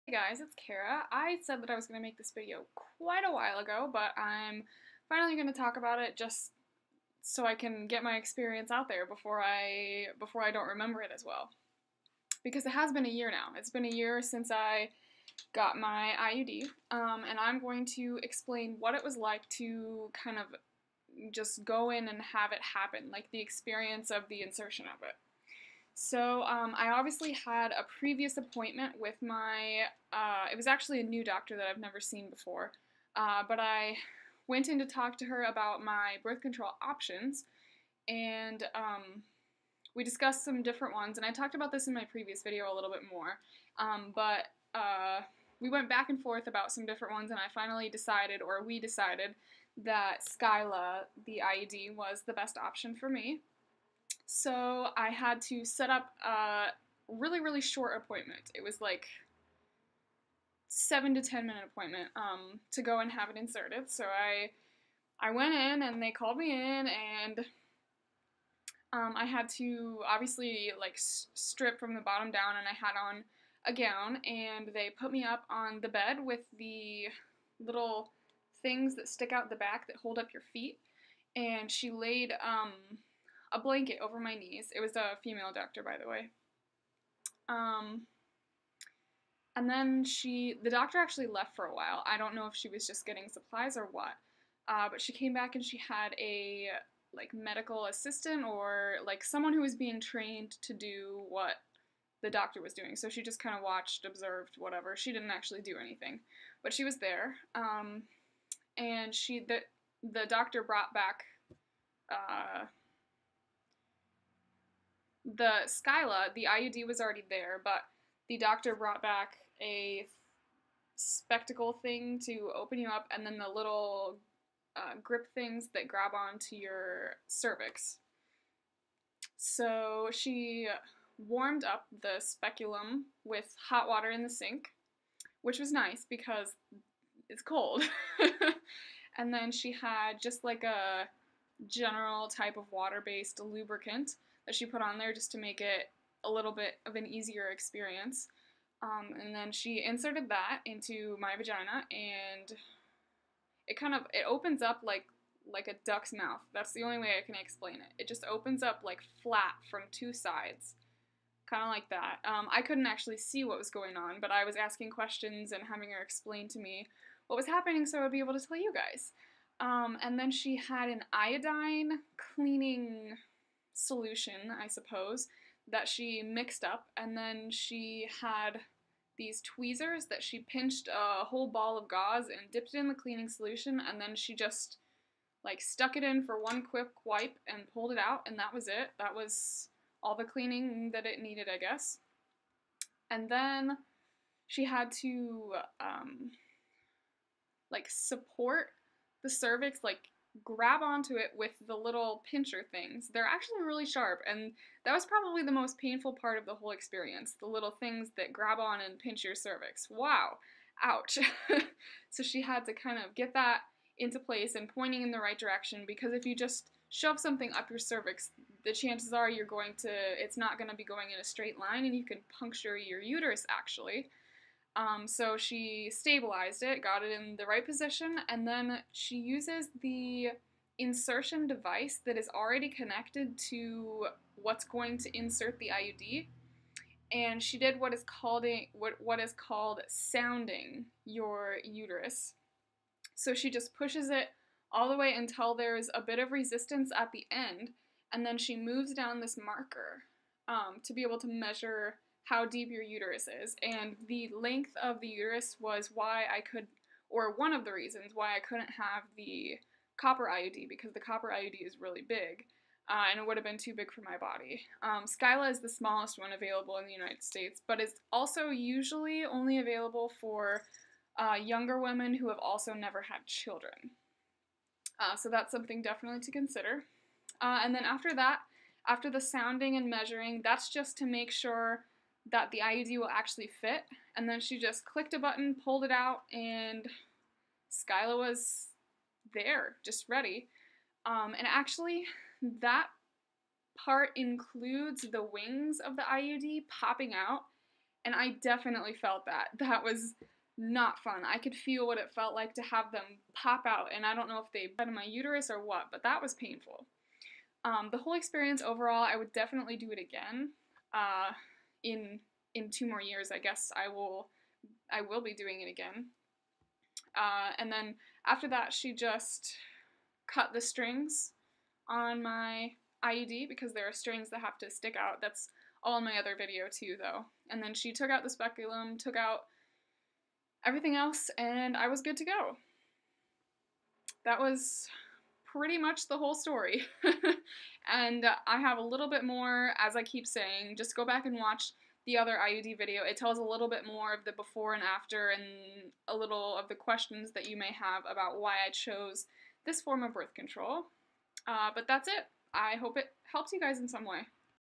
Hey guys, it's Kara. I said that I was going to make this video quite a while ago, but I'm finally going to talk about it just so I can get my experience out there before I don't remember it as well. Because it has been a year now. It's been a year since I got my IUD, and I'm going to explain what it was like to kind of just go in and have it happen, like the experience of the insertion of it. So I obviously had a previous appointment with it was actually a new doctor that I've never seen before, but I went in to talk to her about my birth control options, and we discussed some different ones, and I talked about this in my previous video a little bit more, but we went back and forth about some different ones, and I finally decided, or we decided, that Skyla, the IUD, was the best option for me. So I had to set up a really, really short appointment. It was like 7 to 10 minute appointment to go and have it inserted. So I went in and they called me in, and I had to obviously like strip from the bottom down, and I had on a gown, and they put me up on the bed with the little things that stick out the back that hold up your feet, and she laid a blanket over my knees. It was a female doctor, by the way. And then the doctor actually left for a while. I don't know if she was just getting supplies or what. But she came back and she had a like medical assistant or like someone who was being trained to do what the doctor was doing. So she just kind of watched, observed, whatever. She didn't actually do anything, but she was there. And the doctor brought back the Skyla. The IUD was already there, but the doctor brought back a spectacle thing to open you up, and then the little grip things that grab onto your cervix. So she warmed up the speculum with hot water in the sink, which was nice because it's cold. And then she had just like a general type of water-based lubricant that she put on there just to make it a little bit of an easier experience. And then she inserted that into my vagina, and it opens up like a duck's mouth. That's the only way I can explain it. It just opens up like flat from two sides, kind of like that. I couldn't actually see what was going on, but I was asking questions and having her explain to me what was happening so I would be able to tell you guys. And then she had an iodine cleaning solution, I suppose, that she mixed up, and then she had these tweezers that she pinched a whole ball of gauze and dipped it in the cleaning solution, and then she just like stuck it in for one quick wipe and pulled it out, and that was it. That was all the cleaning that it needed, I guess. And then she had to like support the cervix, like grab onto it with the little pincher things. They're actually really sharp, and that was probably the most painful part of the whole experience, the little things that grab on and pinch your cervix. Wow. Ouch. So she had to kind of get that into place and pointing in the right direction, because if you just shove something up your cervix, the chances are it's not going to be going in a straight line, and you can puncture your uterus actually. So she stabilized it, got it in the right position, and then she uses the insertion device that is already connected to what's going to insert the IUD, and she did what is called sounding your uterus. So she just pushes it all the way until there's a bit of resistance at the end, and then she moves down this marker to be able to measure how deep your uterus is. And the length of the uterus was one of the reasons why I couldn't have the copper IUD, because the copper IUD is really big, and it would have been too big for my body. Skyla is the smallest one available in the United States, but it's also usually only available for younger women who have also never had children. So that's something definitely to consider. And then after that, after the sounding and measuring, that's just to make sure that the IUD will actually fit. And then she just clicked a button, pulled it out, and Skyla was there, just ready. And actually, that part includes the wings of the IUD popping out, And I definitely felt that. That was not fun. I could feel what it felt like to have them pop out, and I don't know if they got in my uterus or what, but that was painful. The whole experience overall, I would definitely do it again. Uh, in 2 more years, I guess I will be doing it again. And then after that, she just cut the strings on my IUD because there are strings that have to stick out. That's all in my other video too, though. And then she took out the speculum, took out everything else, and I was good to go. That was pretty much the whole story. And I have a little bit more, as I keep saying. Just go back and watch the other IUD video. It tells a little bit more of the before and after and a little of the questions that you may have about why I chose this form of birth control. But that's it. I hope it helps you guys in some way.